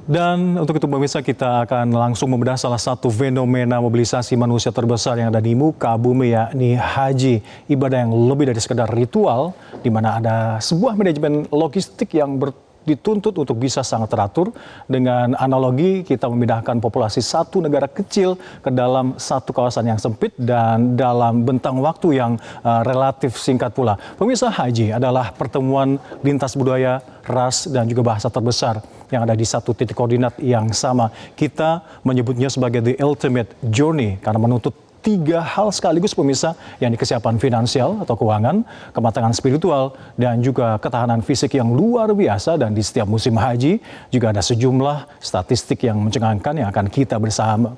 Dan untuk itu pemirsa, kita akan langsung membedah salah satu fenomena mobilisasi manusia terbesar yang ada di muka bumi, yakni haji. Ibadah yang lebih dari sekedar ritual, di mana ada sebuah manajemen logistik yang dituntut untuk bisa sangat teratur. Dengan analogi, kita memindahkan populasi satu negara kecil ke dalam satu kawasan yang sempit dan dalam bentang waktu yang relatif singkat pula. Pemirsa, haji adalah pertemuan lintas budaya, ras, dan juga bahasa terbesar yang ada di satu titik koordinat yang sama. Kita menyebutnya sebagai the ultimate journey karena menuntut tiga hal sekaligus pemirsa, yakni kesiapan finansial atau keuangan, kematangan spiritual, dan juga ketahanan fisik yang luar biasa. Dan di setiap musim haji juga ada sejumlah statistik yang mencengangkan yang akan kita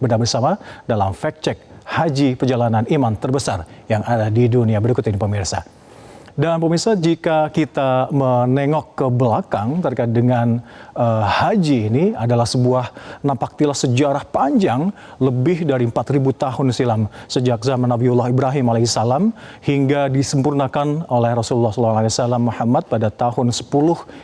bedah bersama dalam fact check haji perjalanan iman terbesar yang ada di dunia. Berikut ini pemirsa. Dan pemirsa, jika kita menengok ke belakang terkait dengan haji ini adalah sebuah nampaktilah sejarah panjang lebih dari 4.000 tahun silam. Sejak zaman Nabiullah Ibrahim alaihissalam hingga disempurnakan oleh Rasulullah SAW Muhammad pada tahun 10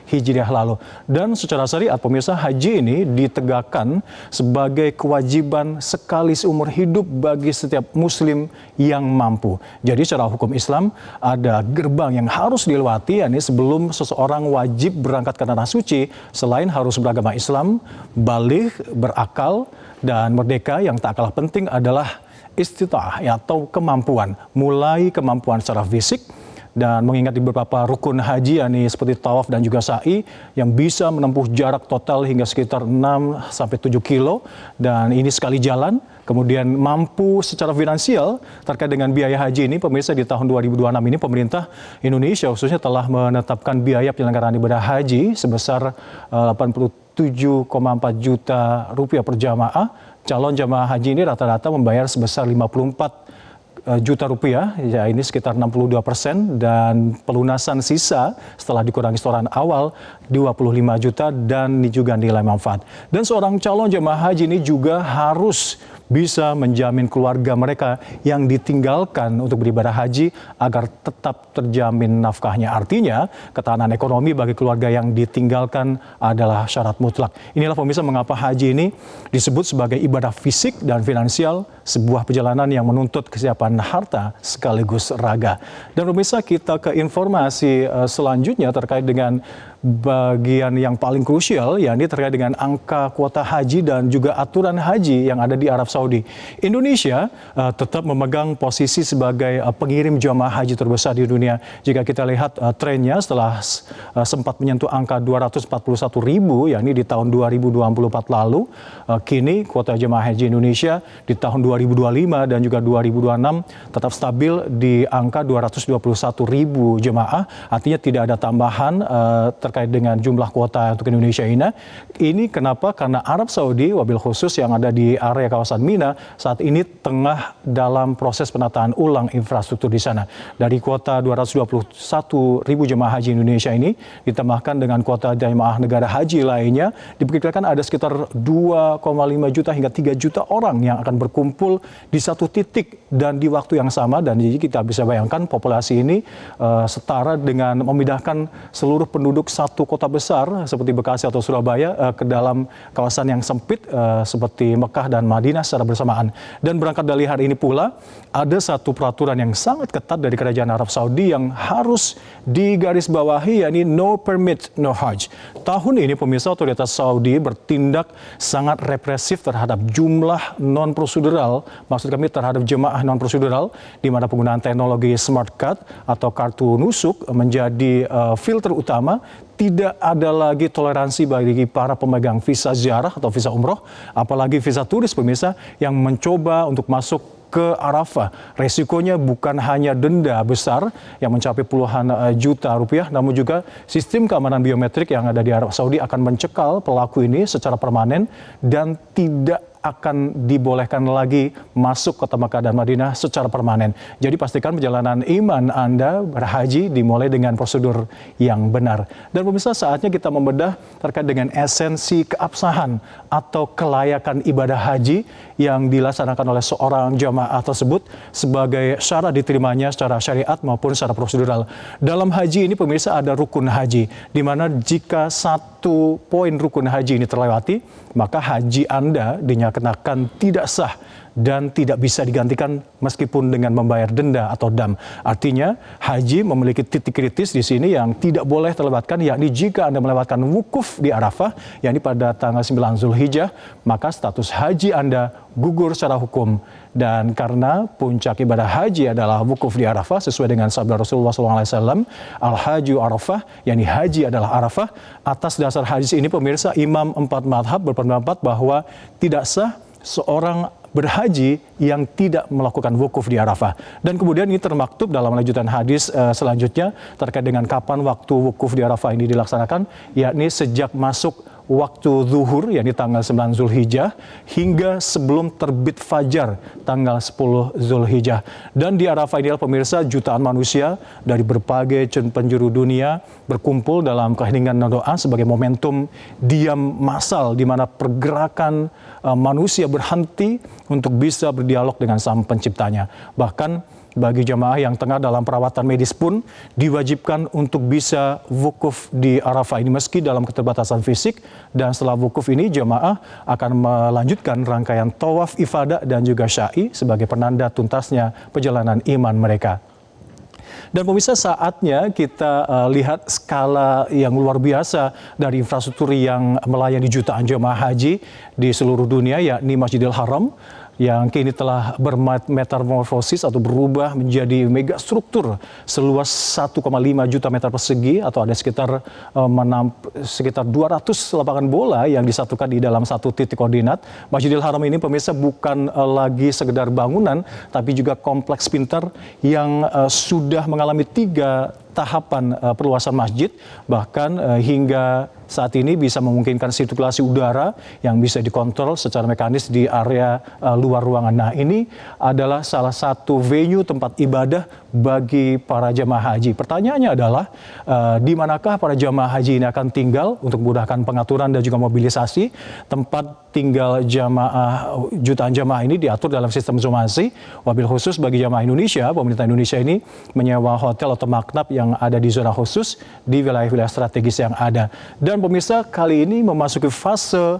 Hijriah lalu. Dan secara syariat pemirsa, haji ini ditegakkan sebagai kewajiban sekali seumur hidup bagi setiap muslim yang mampu. Jadi secara hukum Islam ada gerbang yang harus dilewati, yakni sebelum seseorang wajib berangkat ke tanah suci, selain harus beragama Islam, baligh, berakal, dan merdeka, yang tak kalah penting adalah istita'ah atau kemampuan. Mulai kemampuan secara fisik, dan mengingat di beberapa rukun haji, yakni seperti tawaf dan juga sa'i, yang bisa menempuh jarak total hingga sekitar 6-7 kilo, dan ini sekali jalan. Kemudian mampu secara finansial terkait dengan biaya haji ini, pemirsa, di tahun 2026 ini pemerintah Indonesia khususnya telah menetapkan biaya penyelenggaraan ibadah haji sebesar 87,4 juta rupiah per jamaah. Calon jamaah haji ini rata-rata membayar sebesar 54 juta rupiah, ya ini sekitar 62%, dan pelunasan sisa setelah dikurangi setoran awal 25 juta, dan ini juga nilai manfaat. Dan seorang calon jemaah haji ini juga harus bisa menjamin keluarga mereka yang ditinggalkan untuk beribadah haji agar tetap terjamin nafkahnya. Artinya ketahanan ekonomi bagi keluarga yang ditinggalkan adalah syarat mutlak. Inilah pemirsa mengapa haji ini disebut sebagai ibadah fisik dan finansial, sebuah perjalanan yang menuntut kesiapan harta sekaligus raga. Dan pemirsa, kita ke informasi selanjutnya terkait dengan bagian yang paling krusial, yakni terkait dengan angka kuota haji dan juga aturan haji yang ada di Arab Saudi. Indonesia tetap memegang posisi sebagai pengirim jamaah haji terbesar di dunia. Jika kita lihat trennya setelah sempat menyentuh angka 241 ribu, yakni di tahun 2024 lalu, kini kuota jamaah haji Indonesia di tahun 2025 dan juga 2026 tetap stabil di angka 221 ribu jemaah. Artinya tidak ada tambahan terkait dengan jumlah kuota untuk Indonesia ini. Ini kenapa? Karena Arab Saudi, wabil khusus yang ada di area kawasan Mina, saat ini tengah dalam proses penataan ulang infrastruktur di sana. Dari kuota 221 ribu jemaah haji Indonesia ini ditambahkan dengan kuota jemaah negara haji lainnya, diperkirakan ada sekitar 2,5 juta hingga 3 juta orang yang akan berkumpul di satu titik dan di waktu yang sama. Dan jadi kita bisa bayangkan populasi ini setara dengan memindahkan seluruh penduduk satu kota besar seperti Bekasi atau Surabaya ke dalam kawasan yang sempit seperti Mekah dan Madinah secara bersamaan. Dan berangkat dari hari ini pula ada satu peraturan yang sangat ketat dari kerajaan Arab Saudi yang harus digarisbawahi, yakni no permit, no hajj. Tahun ini pemirsa, otoritas Saudi bertindak sangat represif terhadap jumlah non-prosedural, maksud kami terhadap jemaah non-prosedural, di mana penggunaan teknologi smart card atau kartu nusuk menjadi filter utama. Tidak ada lagi toleransi bagi para pemegang visa ziarah atau visa umroh, apalagi visa turis pemirsa, yang mencoba untuk masuk ke Arafah. Resikonya bukan hanya denda besar yang mencapai puluhan juta rupiah, namun juga sistem keamanan biometrik yang ada di Arab Saudi akan mencekal pelaku ini secara permanen dan tidak akan dibolehkan lagi masuk kota Mekah dan Madinah secara permanen. Jadi pastikan perjalanan iman Anda berhaji dimulai dengan prosedur yang benar. Dan pemirsa, saatnya kita membedah terkait dengan esensi keabsahan atau kelayakan ibadah haji yang dilaksanakan oleh seorang jamaah tersebut sebagai syarat diterimanya secara syariat maupun secara prosedural. Dalam haji ini pemirsa ada rukun haji, di mana jika satu poin rukun haji ini terlewati, maka haji Anda dinyatakan tidak sah dan tidak bisa digantikan meskipun dengan membayar denda atau dam. Artinya haji memiliki titik kritis di sini yang tidak boleh terlewatkan, yakni jika Anda melewatkan wukuf di Arafah, yakni pada tanggal 9 Zulhijjah, maka status haji Anda gugur secara hukum. Dan karena puncak ibadah haji adalah wukuf di Arafah sesuai dengan sabda Rasulullah SAW, Al-Haju Arafah, yakni haji adalah Arafah. Atas dasar hadis ini pemirsa, Imam 4 madhab berpendapat bahwa tidak sah seorang berhaji yang tidak melakukan wukuf di Arafah. Dan kemudian ini termaktub dalam lanjutan hadis selanjutnya terkait dengan kapan waktu wukuf di Arafah ini dilaksanakan, yakni sejak masuk waktu zuhur, yakni tanggal 9 Zulhijjah, hingga sebelum terbit fajar tanggal 10 Zulhijjah. Dan di Arafah ini pemirsa, jutaan manusia dari berbagai penjuru dunia berkumpul dalam keheningan dan doa sebagai momentum diam massal di mana pergerakan manusia berhenti untuk bisa berdialog dengan Sang Penciptanya. Bahkan bagi jamaah yang tengah dalam perawatan medis pun diwajibkan untuk bisa wukuf di Arafah ini meski dalam keterbatasan fisik. Dan setelah wukuf ini jamaah akan melanjutkan rangkaian tawaf ifadah dan juga sya'i sebagai penanda tuntasnya perjalanan iman mereka. Dan pemirsa, saatnya kita lihat skala yang luar biasa dari infrastruktur yang melayani jutaan jemaah haji di seluruh dunia, yakni Masjidil Haram, yang kini telah bermetamorfosis atau berubah menjadi megastruktur seluas 1,5 juta meter persegi atau ada sekitar 200 lapangan bola yang disatukan di dalam satu titik koordinat. Masjidil Haram ini pemirsa bukan lagi sekedar bangunan, tapi juga kompleks pintar yang sudah mengalami 3 tahapan perluasan masjid, bahkan hingga saat ini bisa memungkinkan sirkulasi udara yang bisa dikontrol secara mekanis di area luar ruangan. Nah, ini adalah salah satu venue tempat ibadah bagi para jamaah haji. Pertanyaannya adalah di manakah para jamaah haji ini akan tinggal untuk memudahkan pengaturan dan juga mobilisasi. Tempat tinggal jutaan jamaah ini diatur dalam sistem zonasi. Wabil khusus bagi jamaah Indonesia, pemerintah Indonesia ini menyewa hotel atau maktab yang ada di zona khusus di wilayah-wilayah strategis yang ada. Dan pemirsa, kali ini memasuki fase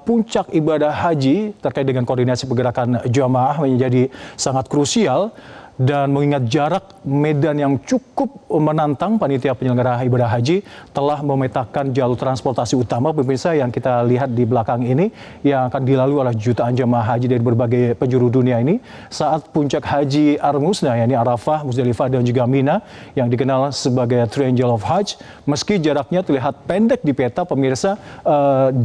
puncak ibadah haji terkait dengan koordinasi pergerakan jamaah menjadi sangat krusial. Dan mengingat jarak medan yang cukup menantang, panitia penyelenggara ibadah haji telah memetakan jalur transportasi utama pemirsa yang kita lihat di belakang ini yang akan dilalui oleh jutaan jemaah haji dari berbagai penjuru dunia ini saat puncak haji Ar-Musna, yakni Arafah, Muzdalifah dan juga Mina yang dikenal sebagai Triangle of Hajj. Meski jaraknya terlihat pendek di peta pemirsa,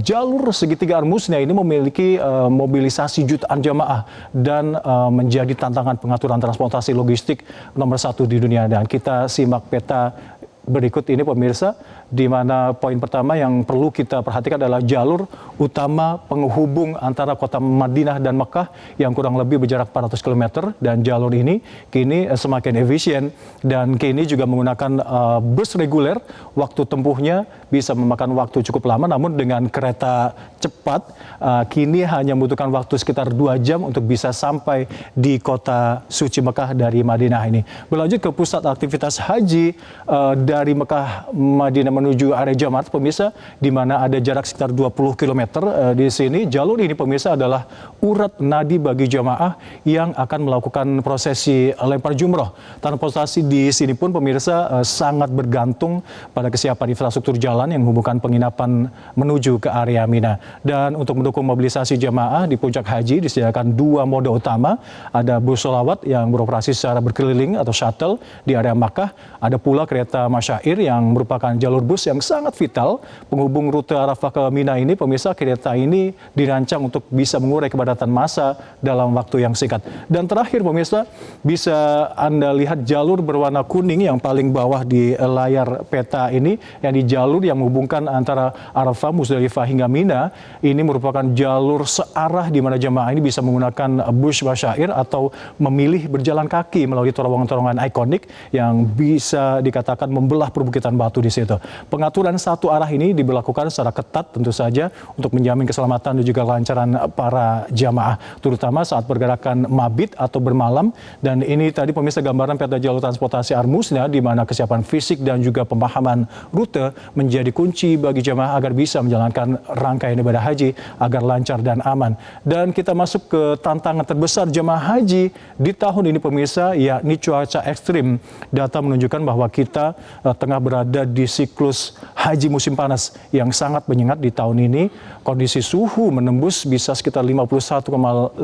jalur segitiga Ar-Musna ini memiliki mobilisasi jutaan jemaah dan menjadi tantangan pengaturan transportasi logistik nomor 1 di dunia. Dan kita simak peta berikut ini pemirsa, di mana poin pertama yang perlu kita perhatikan adalah jalur utama penghubung antara kota Madinah dan Mekah yang kurang lebih berjarak 400 km, dan jalur ini kini semakin efisien dan kini juga menggunakan bus reguler. Waktu tempuhnya bisa memakan waktu cukup lama, namun dengan kereta cepat kini hanya membutuhkan waktu sekitar 2 jam untuk bisa sampai di kota suci Mekah dari Madinah ini. Berlanjut ke pusat aktivitas haji dari Mekah Madinah menuju area jamaat pemirsa, di mana ada jarak sekitar 20 km di sini. Jalur ini pemirsa adalah urat nadi bagi jamaah yang akan melakukan prosesi lempar jumroh. Transportasi di sini pun pemirsa sangat bergantung pada kesiapan infrastruktur jalan yang menghubungkan penginapan menuju ke area Mina. Dan untuk mendukung mobilisasi jamaah di puncak haji disediakan 2 moda utama. Ada bus sholawat yang beroperasi secara berkeliling atau shuttle di area Makkah. Ada pula kereta masyair yang merupakan jalur bus yang sangat vital penghubung rute Arafah ke Mina ini. Pemirsa, kereta ini dirancang untuk bisa mengurai kepadatan massa dalam waktu yang singkat. Dan terakhir pemirsa, bisa Anda lihat jalur berwarna kuning yang paling bawah di layar peta ini, yang di jalur yang menghubungkan antara Arafah, Musdalifah hingga Mina. Ini merupakan jalur searah di mana jemaah ini bisa menggunakan bus masyair atau memilih berjalan kaki melalui terowongan-terowongan ikonik yang bisa dikatakan membelah perbukitan batu di situ. Pengaturan satu arah ini diberlakukan secara ketat tentu saja untuk menjamin keselamatan dan juga kelancaran para jamaah, terutama saat pergerakan mabit atau bermalam. Dan ini tadi pemirsa gambaran peta jalur transportasi Armusna, di mana kesiapan fisik dan juga pemahaman rute menjadi kunci bagi jamaah agar bisa menjalankan rangkaian ibadah haji agar lancar dan aman. Dan kita masuk ke tantangan terbesar jemaah haji di tahun ini pemirsa, yakni cuaca ekstrim. Data menunjukkan bahwa kita tengah berada di siklus haji musim panas yang sangat menyengat di tahun ini. Kondisi suhu menembus bisa sekitar 51,8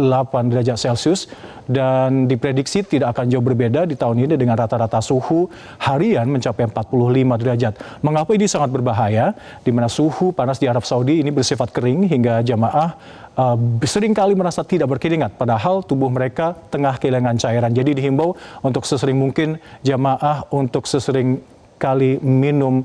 derajat Celcius dan diprediksi tidak akan jauh berbeda di tahun ini dengan rata-rata suhu harian mencapai 45 derajat. Mengapa ini sangat berbahaya? Di mana suhu panas di Arab Saudi ini bersifat kering hingga jamaah seringkali merasa tidak berkeringat, padahal tubuh mereka tengah kehilangan cairan. Jadi dihimbau untuk sesering mungkin jamaah untuk sesering kali minum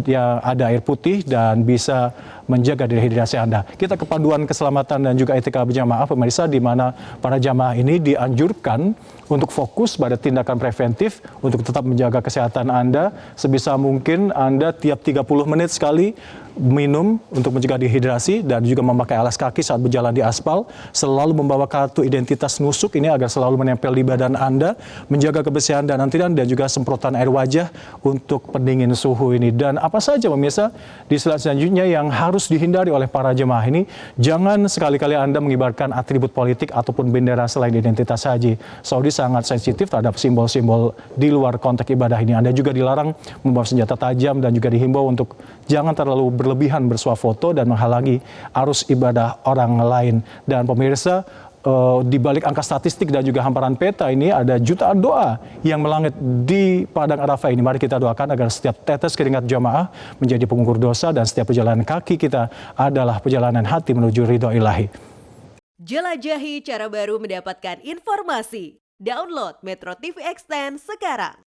yang ada air putih dan bisa menjaga dehidrasi Anda. Kita ke panduan keselamatan dan juga etika berjamaah pemirsa, di mana para jamaah ini dianjurkan untuk fokus pada tindakan preventif untuk tetap menjaga kesehatan Anda. Sebisa mungkin Anda tiap 30 menit sekali minum untuk mencegah dehidrasi dan juga memakai alas kaki saat berjalan di aspal. Selalu membawa kartu identitas nusuk ini agar selalu menempel di badan Anda, menjaga kebersihan dan antiran dan juga semprotan air wajah untuk pendingin suhu ini. Dan apa saja pemirsa di slide selanjutnya yang harus dihindari oleh para jemaah ini? Jangan sekali-kali Anda mengibarkan atribut politik ataupun bendera selain identitas haji. Saudi sangat sensitif terhadap simbol-simbol di luar konteks ibadah ini. Anda juga dilarang membawa senjata tajam dan juga dihimbau untuk jangan terlalu berlebihan bersuah foto dan menghalangi arus ibadah orang lain. Dan pemirsa, di balik angka statistik dan juga hamparan peta ini ada jutaan doa yang melangit di padang Arafah ini. Mari kita doakan agar setiap tetes keringat jamaah menjadi pengukur dosa dan setiap perjalanan kaki kita adalah perjalanan hati menuju ridho ilahi. Jelajahi cara baru mendapatkan informasi. Download Metro TV Extend sekarang.